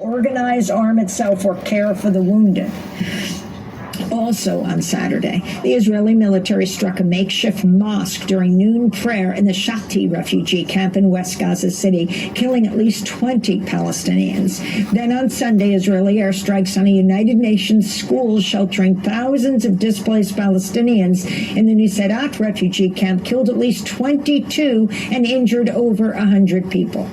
organize, arm itself, or care for the wounded. Also on Saturday, the Israeli military struck a makeshift mosque during noon prayer in the Shati refugee camp in West Gaza City, killing at least 20 Palestinians. Then on Sunday, Israeli airstrikes on a United Nations school sheltering thousands of displaced Palestinians in the Nuseirat refugee camp killed at least 22 and injured over 100 people.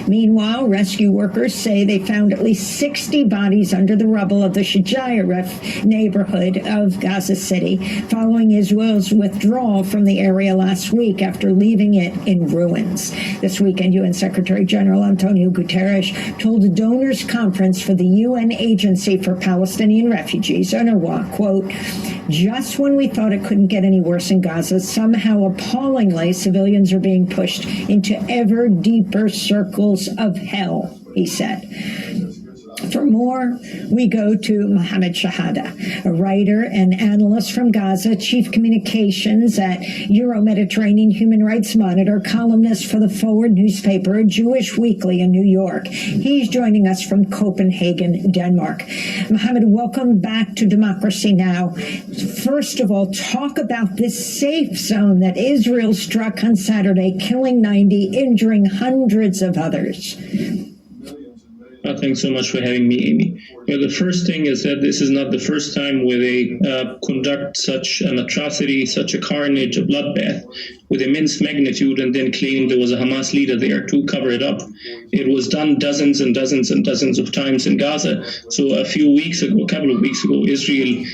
Meanwhile, rescue workers say they found at least 60 bodies under the rubble of the Shuja'iyah neighborhood of Gaza City following Israel's withdrawal from the area last week after leaving it in ruins. This weekend, UN Secretary General Antonio Guterres told a donors conference for the UN Agency for Palestinian Refugees, UNRWA, quote, "Just when we thought it couldn't get any worse in Gaza, somehow appallingly, civilians are being pushed into ever deeper circles of hell," he said. For more, we go to Mohammed Shahada, a writer and analyst from Gaza, chief communications at Euro-Mediterranean Human Rights Monitor, columnist for the Forward newspaper, a Jewish weekly in New York. He's joining us from Copenhagen, Denmark. Mohammed, welcome back to Democracy Now! First of all, talk about this safe zone that Israel struck on Saturday, killing 90, injuring hundreds of others. Thanks so much for having me, Amy. Well, the first thing is that this is not the first time where they conduct such an atrocity, such a carnage, a bloodbath with immense magnitude, and then claim there was a Hamas leader there to cover it up. It was done dozens and dozens and dozens of times in Gaza. So a couple of weeks ago, Israel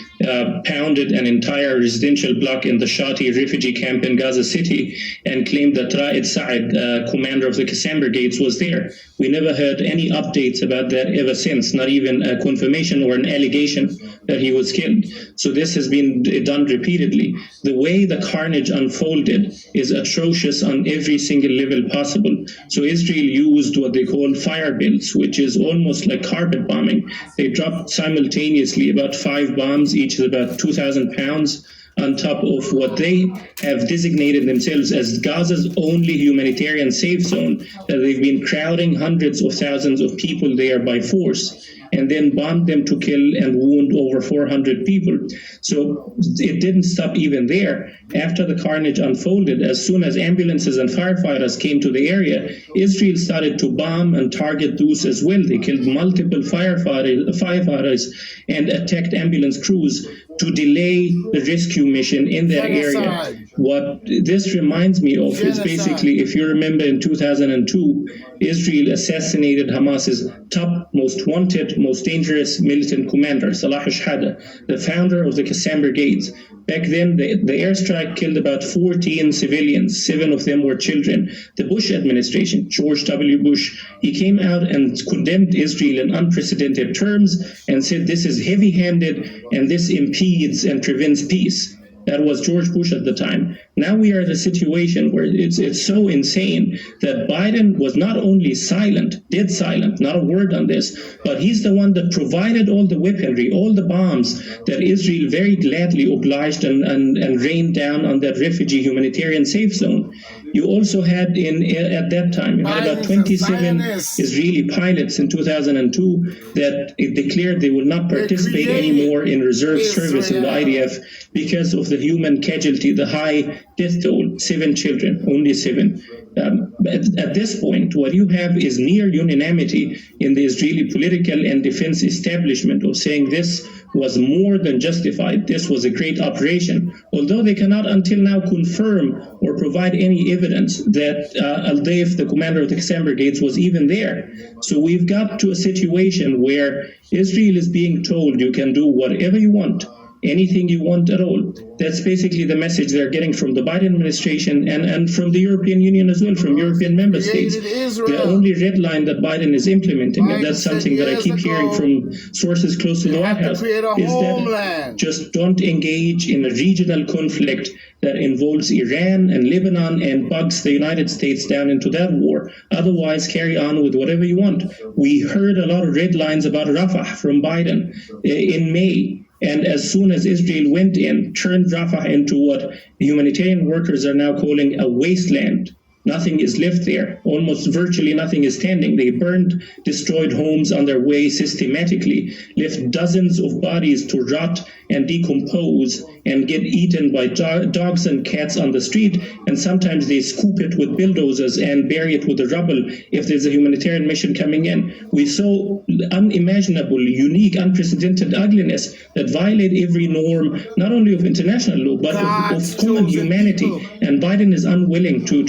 pounded an entire residential block in the Shati refugee camp in Gaza City and claimed that Ra'id Saad, commander of the Qassam Brigades, was there. We never heard any updates about that ever since, not even a confirmation or an allegation that he was killed. So this has been done repeatedly. The way the carnage unfolded is atrocious on every single level possible. So Israel used what they call fire builds, which is almost like carpet bombing. They dropped simultaneously about 5 bombs, each is about 2,000 pounds, on top of what they have designated themselves as Gaza's only humanitarian safe zone, that they've been crowding hundreds of thousands of people there by force, and then bombed them to kill and wound over 400 people. So it didn't stop even there. After the carnage unfolded, as soon as ambulances and firefighters came to the area, Israel started to bomb and target those as well. They killed multiple firefighters and attacked ambulance crews to delay the rescue mission in that area. What this reminds me of is basically, if you remember in 2002, Israel assassinated Hamas's top most wanted, most dangerous militant commander, Salah Shahada, the founder of the Qassam Brigades. Back then, the airstrike killed about 14 civilians. 7 of them were children. The Bush administration, George W. Bush, he came out and condemned Israel in unprecedented terms and said this is heavy-handed and this impedes and prevents peace. That was George Bush at the time. Now we are in a situation where it's so insane that Biden was not only silent, dead silent, not a word on this, but he's the one that provided all the weaponry, all the bombs that Israel very gladly obliged and rained down on that refugee humanitarian safe zone. You also had at that time, you had about 27 Israeli pilots in 2002 that declared they would not participate anymore in reserve service in the IDF because of the human casualty, the high death toll, 7 children, only 7. At this point, what you have is near unanimity in the Israeli political and defense establishment of saying this was more than justified. This was a great operation, although they cannot until now confirm or provide any evidence that Al-Daif, the commander of the Qassam Brigades, was even there. So we've got to a situation where Israel is being told you can do whatever you want, anything you want at all. That's basically the message they're getting from the Biden administration and from the European Union as well, from European member states. The only red line that Biden is implementing, and that's something that I keep hearing from sources close to the White House, is that just don't engage in a regional conflict that involves Iran and Lebanon and bugs the United States down into that war. Otherwise, carry on with whatever you want. We heard a lot of red lines about Rafah from Biden in May. And as soon as Israel went in, turned Rafah into what humanitarian workers are now calling a wasteland. Nothing is left there. Almost virtually nothing is standing. They burned, destroyed homes on their way systematically, left dozens of bodies to rot and decompose and get eaten by dogs and cats on the street. And sometimes they scoop it with bulldozers and bury it with the rubble if there's a humanitarian mission coming in. We saw unimaginable, unique, unprecedented ugliness that violate every norm, not only of international law, but of common humanity. And Biden is unwilling to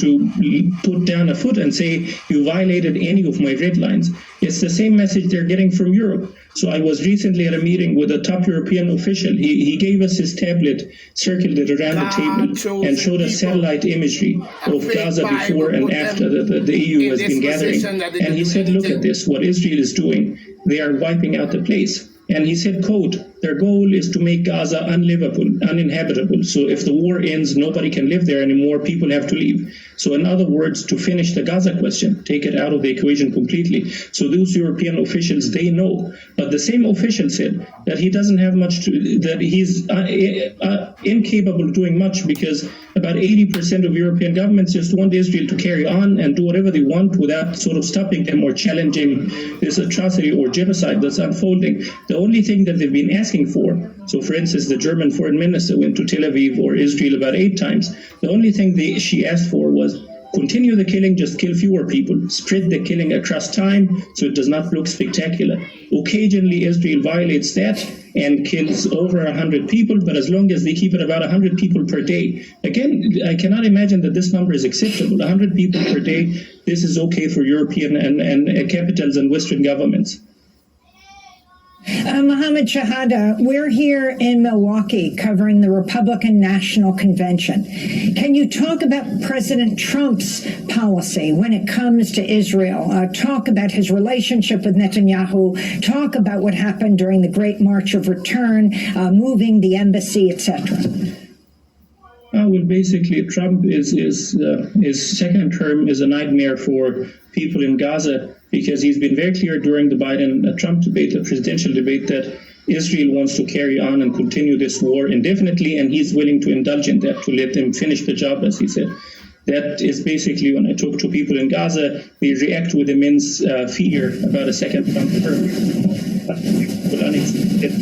put down a foot and say, you violated any of my red lines. It's the same message they're getting from Europe. So I was recently at a meeting with a top European official. He gave us his tablet, circled it around the table, and showed us satellite imagery of Gaza before and after the EU has been gathering. And he said, look at this, what Israel is doing. They are wiping out the place. And he said, quote, their goal is to make Gaza unlivable, uninhabitable. So if the war ends, nobody can live there anymore. People have to leave. So in other words, to finish the Gaza question, take it out of the equation completely. So those European officials, they know. But the same official said that he doesn't have much to, that he's incapable of doing much because about 80% of European governments just want Israel to carry on and do whatever they want without sort of stopping them or challenging this atrocity or genocide that's unfolding. The only thing that they've been asking for, so for instance, the German foreign minister went to Tel Aviv or Israel about 8 times. The only thing she asked for was continue the killing, just kill fewer people, spread the killing across time so it does not look spectacular. Occasionally, Israel violates that and kills over 100 people, but as long as they keep it about 100 people per day. Again, I cannot imagine that this number is acceptable. 100 people per day, this is okay for European and capitals and Western governments. Mohammed Shahada, we're here in Milwaukee covering the Republican National Convention. Can you talk about President Trump's policy when it comes to Israel? Talk about his relationship with Netanyahu. Talk about what happened during the Great March of Return, moving the embassy, etc. Well, basically, Trump his second term is a nightmare for people in Gaza because he's been very clear during the Biden-Trump debate, the presidential debate, that Israel wants to carry on and continue this war indefinitely, and he's willing to indulge in that, to let them finish the job, as he said. That is basically, when I talk to people in Gaza, they react with immense fear about a second Trump term. But unexpected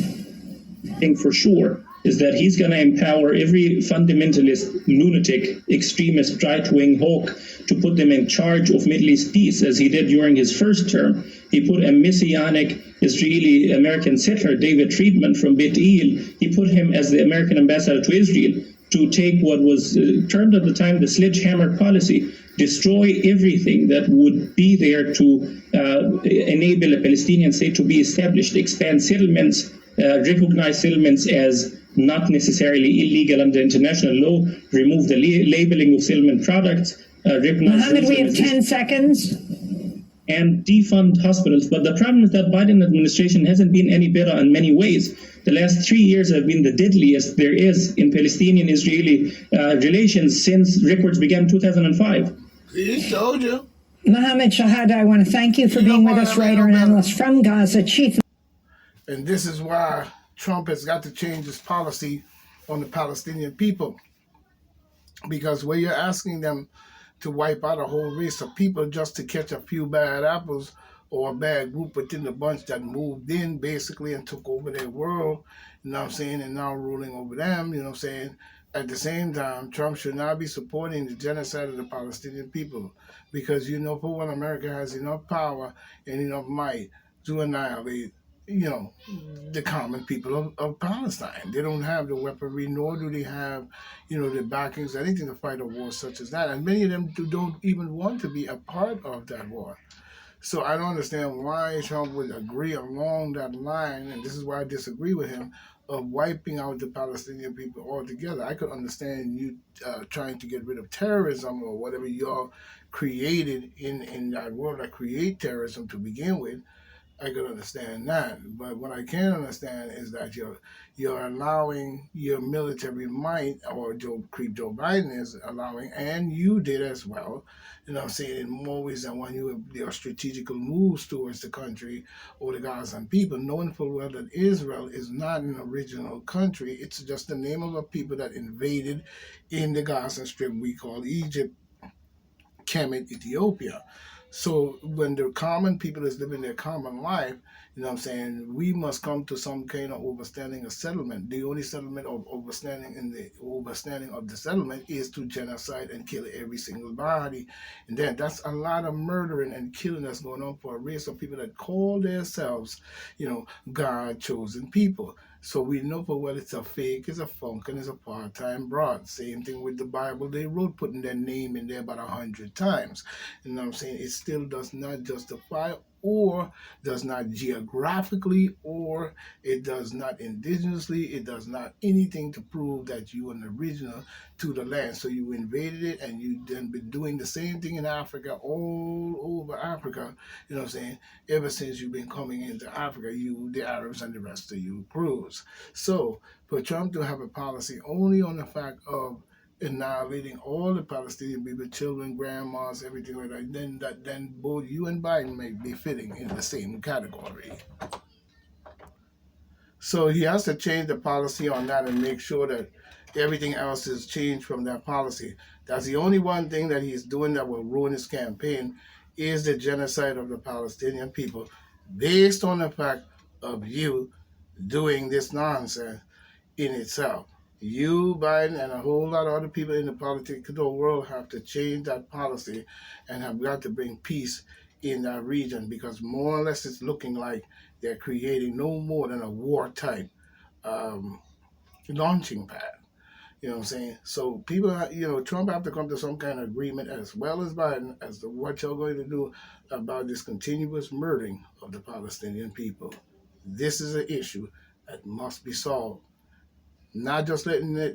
thing for sure is that he's going to empower every fundamentalist, lunatic, extremist, right-wing hawk to put them in charge of Middle East peace, as he did during his first term. He put a messianic Israeli-American settler, David Friedman from Beit El, he put him as the American ambassador to Israel to take what was termed at the time the sledgehammer policy, destroy everything that would be there to enable a Palestinian state to be established, expand settlements, recognize settlements as not necessarily illegal under international law, remove the labeling of settlement products, recognize... Mohammed, we have 10 seconds. And defund hospitals. But the problem is that Biden administration hasn't been any better in many ways. The last 3 years have been the deadliest there is in Palestinian-Israeli relations since records began in 2005. He told you. Mohammed Shahada, I want to thank you for being with us, writer and analyst from Gaza, chief. And this is why Trump has got to change his policy on the Palestinian people. Because when you're asking them to wipe out a whole race of people just to catch a few bad apples or a bad group within the bunch that moved in basically and took over their world, you know what I'm saying, and now ruling over them, you know what I'm saying. At the same time, Trump should not be supporting the genocide of the Palestinian people because, you know, for one, America has enough power and enough might to annihilate, you know, the common people of Palestine. They don't have the weaponry, nor do they have, you know, the backings, anything to fight a war such as that. And many of them don't even want to be a part of that war. So I don't understand why Trump would agree along that line, and this is why I disagree with him, of wiping out the Palestinian people altogether. I could understand you trying to get rid of terrorism or whatever y'all created in that world that create terrorism to begin with. I could understand that, but what I can't understand is that you're allowing your military might, or Joe Biden is allowing, and you did as well, you know what I'm saying, in more ways than one, your strategical moves towards the country or the Gazan people, knowing full well that Israel is not an original country. It's just the name of a people that invaded in the Gaza Strip we call Egypt, Kemet, Ethiopia. So when the common people is living their common life, you know what I'm saying, we must come to some kind of understanding of settlement. The only settlement of understanding of the settlement is to genocide and kill every single body. And then that's a lot of murdering and killing that's going on for a race of people that call themselves, God chosen people. So we know for well it's a fake, it's a funk, and it's a part-time broad. Same thing with the Bible. They wrote putting their name in there about 100 times. You know what I'm saying? It still does not justify or does not geographically or it does not indigenously, it does not anything to prove that you are an original to the land. So you invaded it and you then been doing the same thing in Africa, all over Africa, you know what I'm saying, ever since you've been coming into Africa, you, the Arabs and the rest of you crews. So for Trump to have a policy only on the fact of annihilating all the Palestinian people, children, grandmas, everything like that, then both you and Biden may be fitting in the same category. So he has to change the policy on that and make sure that everything else is changed from that policy. That's the only one thing that he's doing that will ruin his campaign is the genocide of the Palestinian people based on the fact of you doing this nonsense in itself. You, Biden, and a whole lot of other people in the political world have to change that policy and have got to bring peace in that region because more or less it's looking like they're creating no more than a war-type launching pad. You know what I'm saying? So people, Trump have to come to some kind of agreement as well as Biden as to what you're going to do about this continuous murdering of the Palestinian people. This is an issue that must be solved. Not just letting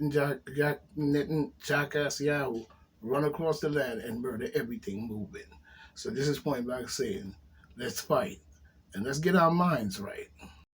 jackass Yahoo run across the land and murder everything moving. So this is point blank saying, let's fight and let's get our minds right.